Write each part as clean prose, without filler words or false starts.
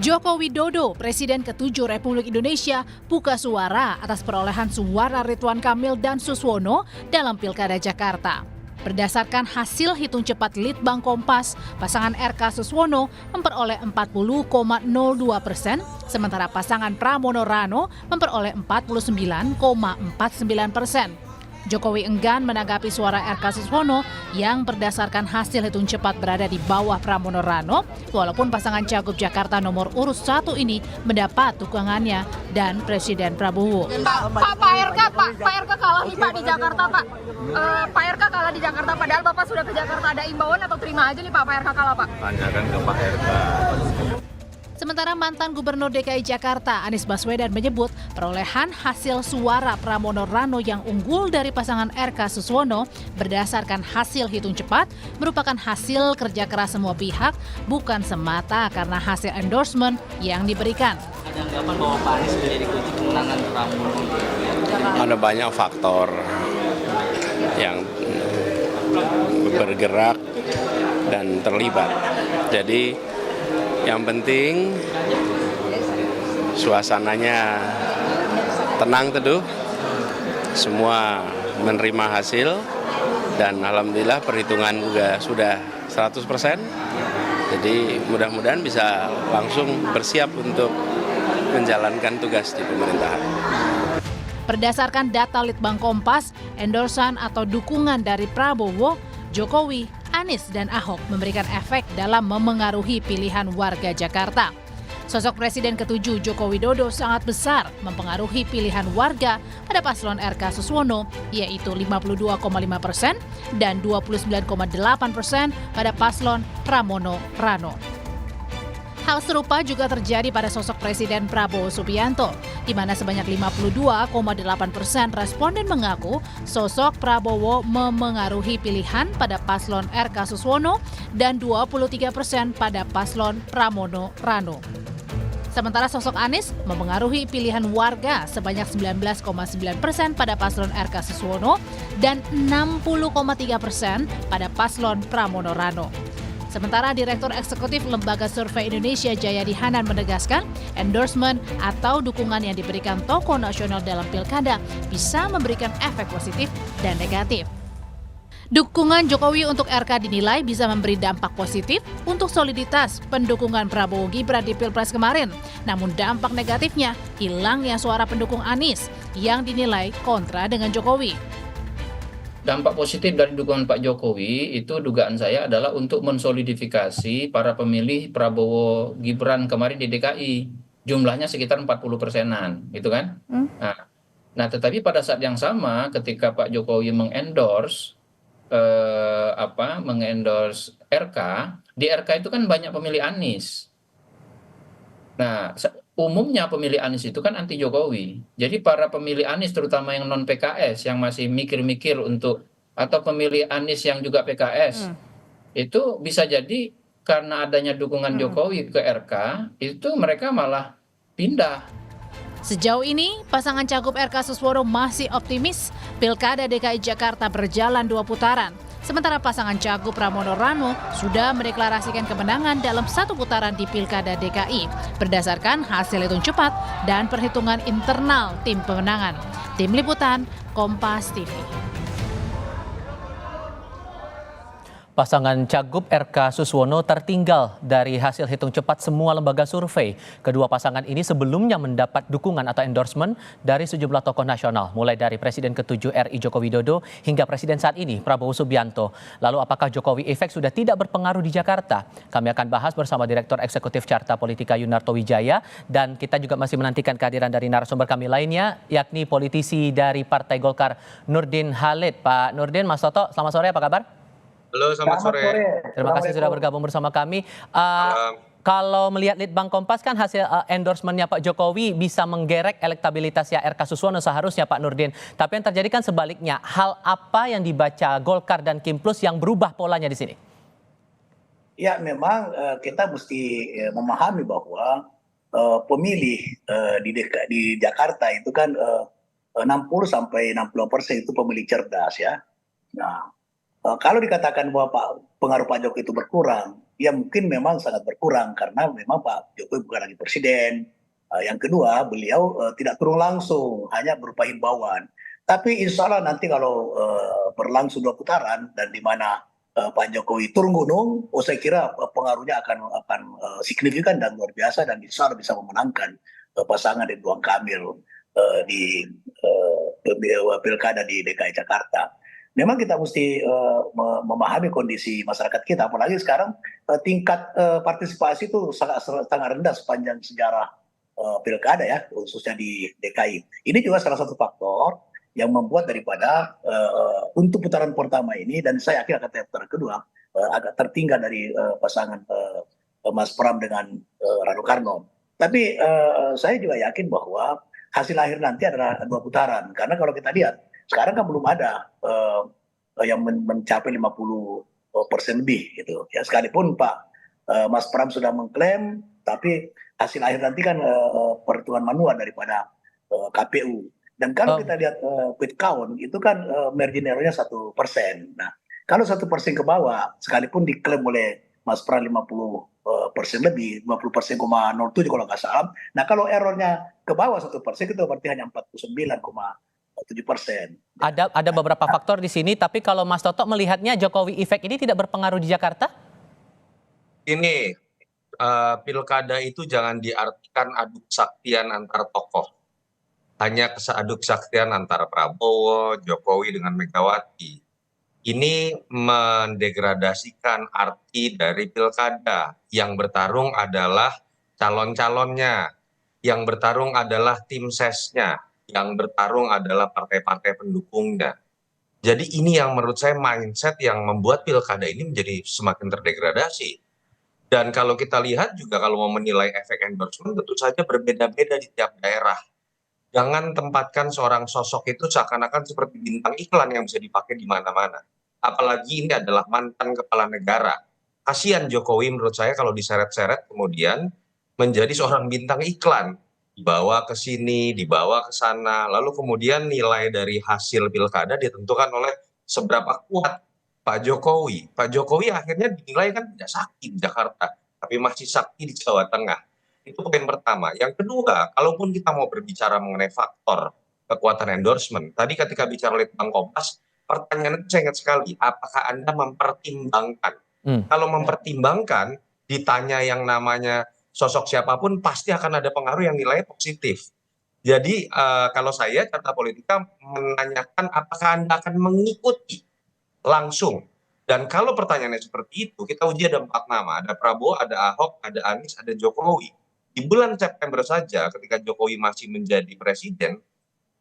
Joko Widodo, Presiden ke-7 Republik Indonesia, buka suara atas perolehan suara Ridwan Kamil dan Suswono dalam Pilkada Jakarta. Berdasarkan hasil hitung cepat Litbang Kompas, pasangan RK Suswono memperoleh 40,02%, sementara pasangan Pramono Rano memperoleh 49,49%. Jokowi enggan menanggapi suara RK Suswono yang berdasarkan hasil hitung cepat berada di bawah Pramono Rano, walaupun pasangan Cagup Jakarta nomor urut 1 ini mendapat dukungannya dan Presiden Prabowo. Pak RK kalah nih Pak di Jakarta Pak. Pak RK kalah di Jakarta, padahal Bapak sudah ke Jakarta, ada imbauan atau terima aja nih Pak RK kalah Pak? Tanyakan ke Pak RK. Sementara mantan Gubernur DKI Jakarta Anies Baswedan menyebut perolehan hasil suara Pramono Rano yang unggul dari pasangan RK Suswono berdasarkan hasil hitung cepat merupakan hasil kerja keras semua pihak, bukan semata karena hasil endorsement yang diberikan. Ada anggapan bahwa Pak Anies menjadi kunci kemenangan Pramono? Ada banyak faktor yang bergerak dan terlibat. Jadi yang penting suasananya tenang teduh, semua menerima hasil dan alhamdulillah perhitungan juga sudah 100%. Jadi mudah-mudahan bisa langsung bersiap untuk menjalankan tugas di pemerintahan. Berdasarkan data Litbang Kompas, endorsan atau dukungan dari Prabowo, Jokowi, Anies, dan Ahok memberikan efek dalam memengaruhi pilihan warga Jakarta. Sosok Presiden ke-7 Joko Widodo sangat besar mempengaruhi pilihan warga pada paslon RK Suswono, yaitu 52,5% dan 29,8% pada paslon Pramono Rano. Hal serupa juga terjadi pada sosok Presiden Prabowo Subianto, di mana sebanyak 52,8% responden mengaku sosok Prabowo memengaruhi pilihan pada paslon RK Suswono dan 23% pada paslon Pramono Rano. Sementara sosok Anies memengaruhi pilihan warga sebanyak 19,9% pada paslon RK Suswono dan 60,3% pada paslon Pramono Rano. Sementara Direktur Eksekutif Lembaga Survei Indonesia Jayadi Hanan menegaskan endorsement atau dukungan yang diberikan tokoh nasional dalam pilkada bisa memberikan efek positif dan negatif. Dukungan Jokowi untuk RK dinilai bisa memberi dampak positif untuk soliditas pendukungan Prabowo Gibran di Pilpres kemarin. Namun dampak negatifnya hilangnya suara pendukung Anies yang dinilai kontra dengan Jokowi. Dampak positif dari dukungan Pak Jokowi itu dugaan saya adalah untuk mensolidifikasi para pemilih Prabowo Gibran kemarin di DKI. Jumlahnya sekitar 40%-an, gitu kan? Nah, tetapi pada saat yang sama ketika Pak Jokowi mengendorse RK, di RK itu kan banyak pemilih Anies. Nah, umumnya pemilih Anies itu kan anti Jokowi. Jadi para pemilih Anies terutama yang non PKS yang masih mikir-mikir untuk atau pemilih Anies yang juga PKS itu bisa jadi karena adanya dukungan Jokowi ke RK itu mereka malah pindah. Sejauh ini, pasangan Cagup RK Suswono masih optimis Pilkada DKI Jakarta berjalan 2 putaran. Sementara pasangan Cagup Pramono Rano sudah mendeklarasikan kemenangan dalam 1 putaran di Pilkada DKI berdasarkan hasil hitung cepat dan perhitungan internal tim pemenangan. Tim Liputan, Kompas TV. Pasangan Cagup RK Suswono tertinggal dari hasil hitung cepat semua lembaga survei. Kedua pasangan ini sebelumnya mendapat dukungan atau endorsement dari sejumlah tokoh nasional, mulai dari Presiden ke-7 RI Joko Widodo hingga Presiden saat ini Prabowo Subianto. Lalu apakah Jokowi efek sudah tidak berpengaruh di Jakarta? Kami akan bahas bersama Direktur Eksekutif Carta Politika Yunarto Wijaya, dan kita juga masih menantikan kehadiran dari narasumber kami lainnya, yakni politisi dari Partai Golkar Nurdin Halid. Pak Nurdin, Mas Toto, selamat sore, apa kabar? Halo, selamat sore. Terima kasih sudah bergabung bersama kami. Kalau melihat Litbang Kompas kan hasil endorsementnya Pak Jokowi bisa menggerek elektabilitasnya RK Suswono seharusnya, Pak Nurdin. Tapi yang terjadi kan sebaliknya. Hal apa yang dibaca Golkar dan Kimplus yang berubah polanya di sini? Ya, memang kita mesti memahami bahwa pemilih di Jakarta itu kan 60-60% itu pemilih cerdas ya. Nah, kalau dikatakan bahwa pengaruh Pak Jokowi itu berkurang, ya mungkin memang sangat berkurang karena memang Pak Jokowi bukan lagi presiden. Yang kedua, beliau tidak turun langsung, hanya berupa himbauan. Tapi insya Allah nanti kalau berlangsung 2 putaran dan di mana Pak Jokowi turun gunung, saya kira pengaruhnya akan signifikan dan luar biasa dan insya Allah bisa memenangkan pasangan Ridwan Kamil di pilkada di DKI Jakarta. Memang kita mesti memahami kondisi masyarakat kita, apalagi sekarang tingkat partisipasi itu sangat rendah sepanjang sejarah pilkada ya, khususnya di DKI. Ini juga salah satu faktor yang membuat daripada untuk putaran pertama ini, dan saya yakin akan putaran kedua agak tertinggal dari pasangan Mas Pram dengan Rano Karno. Tapi saya juga yakin bahwa hasil akhir nanti adalah 2 putaran, karena kalau kita lihat sekarang kan belum ada yang mencapai 50% lebih gitu. Ya sekalipun Pak Mas Pram sudah mengklaim, tapi hasil akhir nanti kan perhitungan manual daripada KPU. Dan kalau kita lihat quick count itu kan margin error-nya 1%. Nah, kalau 1% ke bawah, sekalipun diklaim oleh Mas Pram 50% lebih, 50,07 kalau nggak salah. Nah, kalau errornya ke bawah 1%, itu berarti hanya 49,7%. Ada beberapa faktor di sini, tapi kalau Mas Toto melihatnya Jokowi effect ini tidak berpengaruh di Jakarta? Ini pilkada itu jangan diartikan adu kesaktian antar tokoh. Hanya adu kesaktian antara Prabowo, Jokowi dengan Megawati. Ini mendegradasikan arti dari pilkada. Yang bertarung adalah calon-calonnya. Yang bertarung adalah tim sesnya. Yang bertarung adalah partai-partai pendukungnya. Jadi ini yang menurut saya mindset yang membuat pilkada ini menjadi semakin terdegradasi. Dan kalau kita lihat juga kalau mau menilai efek endorsement tentu saja berbeda-beda di tiap daerah. Jangan tempatkan seorang sosok itu seakan-akan seperti bintang iklan yang bisa dipakai di mana-mana. Apalagi ini adalah mantan kepala negara. Kasihan Jokowi menurut saya kalau diseret-seret kemudian menjadi seorang bintang iklan. Dibawa ke sini, dibawa ke sana, lalu kemudian nilai dari hasil pilkada ditentukan oleh seberapa kuat Pak Jokowi. Pak Jokowi akhirnya dinilai kan tidak sakti di Jakarta, tapi masih sakti di Jawa Tengah. Itu poin pertama. Yang kedua, kalaupun kita mau berbicara mengenai faktor kekuatan endorsement, tadi ketika bicara Litbang Kompas, pertanyaan itu saya ingat sekali, apakah Anda mempertimbangkan? Kalau mempertimbangkan, ditanya yang namanya sosok siapapun, pasti akan ada pengaruh yang nilainya positif. Jadi kalau saya, Carta Politika menanyakan apakah Anda akan mengikuti langsung. Dan kalau pertanyaannya seperti itu, kita uji ada 4 nama. Ada Prabowo, ada Ahok, ada Anies, ada Jokowi. Di bulan September saja ketika Jokowi masih menjadi presiden,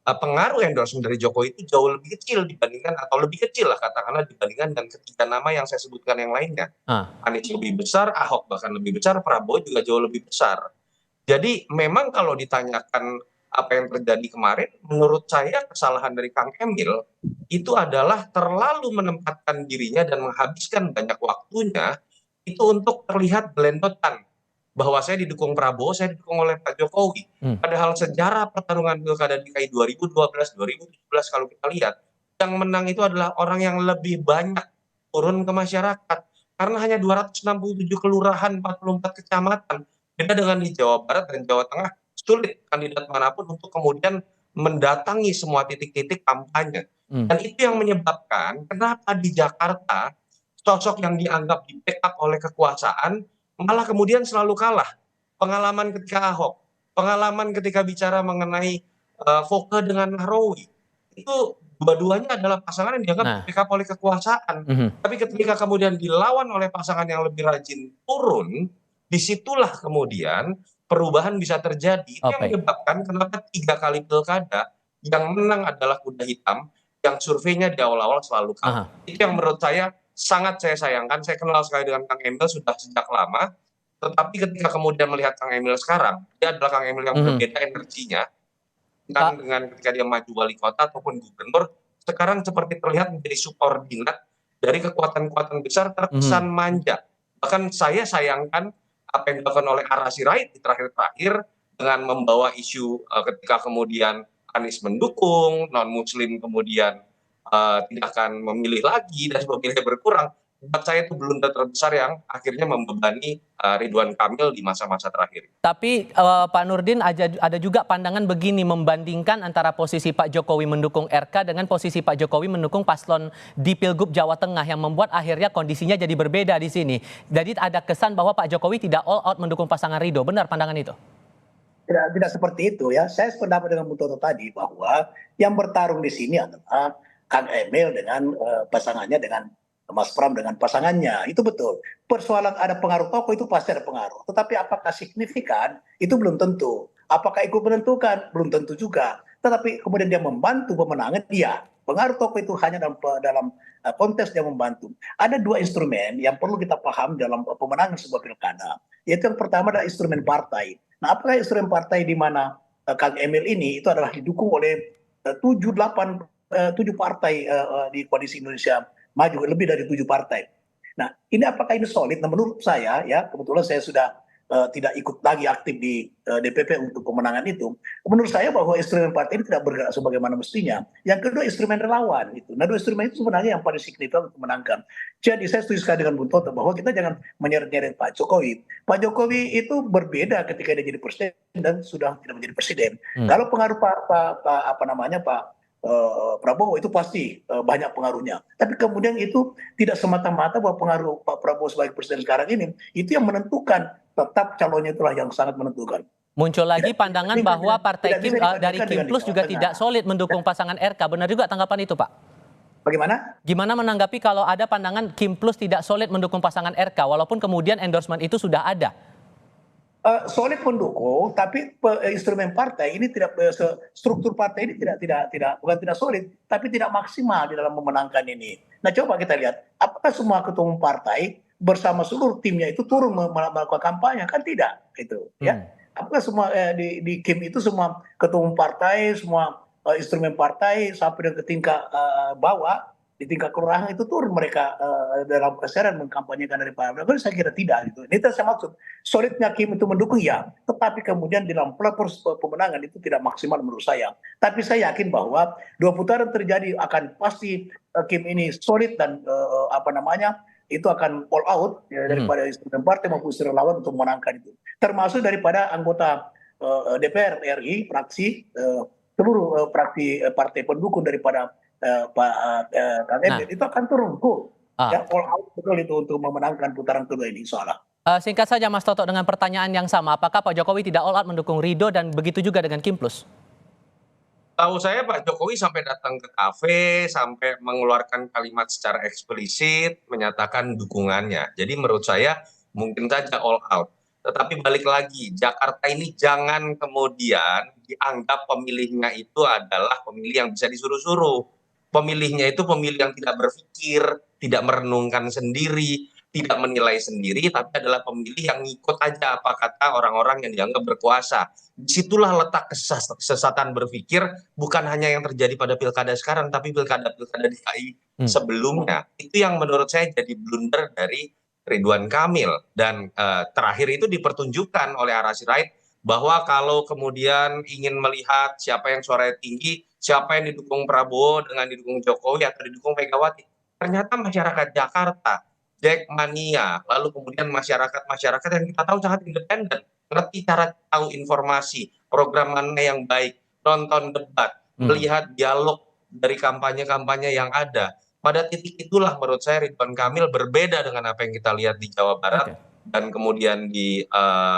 pengaruh endorsement dari Jokowi itu jauh lebih kecil dibandingkan, atau lebih kecil lah katakanlah dibandingkan dengan ketiga nama yang saya sebutkan yang lainnya. Anies lebih besar, Ahok bahkan lebih besar, Prabowo juga jauh lebih besar. Jadi memang kalau ditanyakan apa yang terjadi kemarin, menurut saya kesalahan dari Kang Emil itu adalah terlalu menempatkan dirinya dan menghabiskan banyak waktunya itu untuk terlihat belendotan. Bahwa saya didukung Prabowo, saya didukung oleh Pak Jokowi. Padahal sejarah pertarungan pilkada DKI 2012, 2017 kalau kita lihat, yang menang itu adalah orang yang lebih banyak turun ke masyarakat. Karena hanya 267 kelurahan, 44 kecamatan. Beda dengan di Jawa Barat dan Jawa Tengah, sulit kandidat manapun untuk kemudian mendatangi semua titik-titik kampanye. Dan itu yang menyebabkan kenapa di Jakarta sosok yang dianggap di backup oleh kekuasaan malah kemudian selalu kalah. Pengalaman ketika Ahok, pengalaman ketika bicara mengenai Foke dengan Nahrawi, itu dua-duanya adalah pasangan yang dianggap backup oleh kekuasaan. Tapi ketika kemudian dilawan oleh pasangan yang lebih rajin turun, disitulah kemudian perubahan bisa terjadi. Itu yang menyebabkan kenapa 3 kali pilkada yang menang adalah kuda hitam, yang surveinya di awal-awal selalu kalah. Itu yang menurut saya sangat saya sayangkan. Saya kenal sekali dengan Kang Emil sudah sejak lama, tetapi ketika kemudian melihat Kang Emil sekarang, dia adalah Kang Emil yang berbeda energinya dengan ketika dia maju wali kota ataupun gubernur. Sekarang seperti terlihat menjadi subordinat dari kekuatan-kekuatan besar, terkesan manja. Bahkan saya sayangkan apa yang dilakukan oleh Ara Sirait di terakhir-terakhir dengan membawa isu ketika kemudian Anies mendukung, non-Muslim kemudian tidak akan memilih lagi dan pemilih berkurang. buat saya itu blunder terbesar yang akhirnya membebani Ridwan Kamil di masa-masa terakhir. Tapi Pak Nurdin ada juga pandangan begini membandingkan antara posisi Pak Jokowi mendukung RK dengan posisi Pak Jokowi mendukung paslon di Pilgub Jawa Tengah yang membuat akhirnya kondisinya jadi berbeda di sini. Jadi ada kesan bahwa Pak Jokowi tidak all out mendukung pasangan Ridho. Benar pandangan itu? Tidak seperti itu ya. Saya sependapat dengan Bu Toto tadi bahwa yang bertarung di sini adalah Kang Emil dengan pasangannya, dengan Mas Pram dengan pasangannya. Itu betul. Persoalan ada pengaruh tokoh itu pasti ada pengaruh. Tetapi apakah signifikan? Itu belum tentu. Apakah ikut menentukan? Belum tentu juga. Tetapi kemudian dia membantu pemenangan, iya. Pengaruh tokoh itu hanya dalam konteks dia membantu. Ada dua instrumen yang perlu kita paham dalam pemenangan sebuah pilkada. Yaitu yang pertama adalah instrumen partai. Nah, apakah instrumen partai di mana Kang Emil ini itu adalah didukung oleh 7 partai di Koalisi Indonesia Maju, lebih dari 7 partai. Nah, ini apakah ini solid? Nah, menurut saya ya, kebetulan saya sudah tidak ikut lagi aktif di DPP untuk pemenangan itu. Menurut saya bahwa instrumen partai ini tidak bergerak sebagaimana mestinya. Yang kedua, instrumen relawan itu. Nah, dua instrumen itu sebenarnya yang paling signifikan untuk menangkan. Jadi saya setuju sekali dengan Bu Toto bahwa kita jangan menyeret-nyeret Pak Jokowi. Pak Jokowi itu berbeda ketika dia jadi presiden dan sudah tidak menjadi presiden. Kalau pengaruh Pak Prabowo itu pasti banyak pengaruhnya. Tapi kemudian itu tidak semata-mata bahwa pengaruh Pak Prabowo sebagai presiden sekarang ini itu yang menentukan, tetap calonnya itulah yang sangat menentukan. Muncul lagi pandangan bahwa partai Kim dari Kim Plus juga tidak solid mendukung pasangan RK. Benar juga tanggapan itu, Pak? Bagaimana? Gimana menanggapi kalau ada pandangan Kim Plus tidak solid mendukung pasangan RK walaupun kemudian endorsement itu sudah ada? Solid pendukung, tapi instrumen partai ini tidak, struktur partai ini bukan tidak solid, tapi tidak maksimal di dalam memenangkan ini. Nah, coba kita lihat, apakah semua ketua umum partai bersama seluruh timnya itu turun melakukan kampanye? Kan tidak, itu. Ya. Apakah semua di Kim itu semua ketua umum partai, semua instrumen partai sampai ke tingkat bawah, di tingkat kelurahan itu turun mereka dalam kesadaran mengkampanyekan dari Pak Prabowo? Saya kira tidak gitu. Ini saya maksud solidnya Kim itu mendukung ya, tetapi kemudian di dalam proses pemenangan itu tidak maksimal menurut saya. Tapi saya yakin bahwa 2 putaran terjadi akan pasti Kim ini solid dan itu akan all out ya, daripada instrumen partai maupun instrumen lawan untuk memenangkan itu. Termasuk daripada anggota DPR RI, fraksi seluruh fraksi partai pendukung daripada Kang Emil itu akan turun ya, all out betul itu untuk memenangkan putaran kedua ini insyaallah. Singkat saja Mas Toto dengan pertanyaan yang sama, apakah Pak Jokowi tidak all out mendukung Ridho dan begitu juga dengan Kim Plus? Tahu saya Pak Jokowi sampai datang ke kafe, sampai mengeluarkan kalimat secara eksplisit menyatakan dukungannya. Jadi menurut saya mungkin saja all out. Tetapi balik lagi, Jakarta ini jangan kemudian dianggap pemilihnya itu adalah pemilih yang bisa disuruh-suruh. Pemilihnya itu pemilih yang tidak berpikir, tidak merenungkan sendiri, tidak menilai sendiri, tapi adalah pemilih yang ngikut aja apa kata orang-orang yang dianggap berkuasa. Disitulah letak kesesatan berpikir, bukan hanya yang terjadi pada pilkada sekarang, tapi pilkada-pilkada DKI sebelumnya. Itu yang menurut saya jadi blunder dari Ridwan Kamil. Dan terakhir itu dipertunjukkan oleh Ara Sirait bahwa kalau kemudian ingin melihat siapa yang suaranya tinggi, siapa yang didukung Prabowo dengan didukung Jokowi atau didukung Megawati, ternyata masyarakat Jakarta, Jackmania, lalu kemudian masyarakat yang kita tahu sangat independen, ngerti cara tahu informasi, program mana yang baik, nonton debat, melihat dialog dari kampanye-kampanye yang ada. Pada titik itulah menurut saya Ridwan Kamil berbeda dengan apa yang kita lihat di Jawa Barat dan kemudian di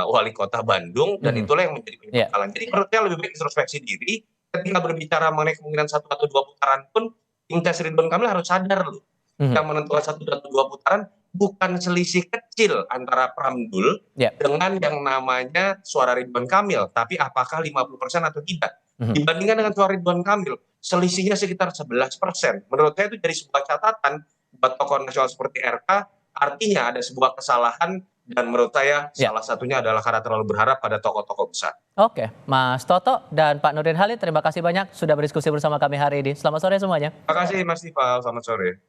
Wali Kota Bandung, dan itulah yang menjadi penyebab. Jadi menurut saya lebih baik introspeksi diri. Ketika berbicara mengenai kemungkinan 1 atau 2 putaran pun, tim tes Ridwan Kamil harus sadar loh. Yang menentukan 1 atau 2 putaran bukan selisih kecil antara Pramdul dengan yang namanya suara Ridwan Kamil, tapi apakah 50% atau tidak. Dibandingkan dengan suara Ridwan Kamil, selisihnya sekitar 11%. Menurut saya itu jadi sebuah catatan buat tokoh nasional seperti RK, artinya ada sebuah kesalahan. Dan menurut saya salah satunya adalah karena terlalu berharap pada tokoh-tokoh besar. Oke, Mas Toto dan Pak Nurdin Halid, terima kasih banyak sudah berdiskusi bersama kami hari ini. Selamat sore semuanya. Terima kasih Mas Tifal, selamat sore.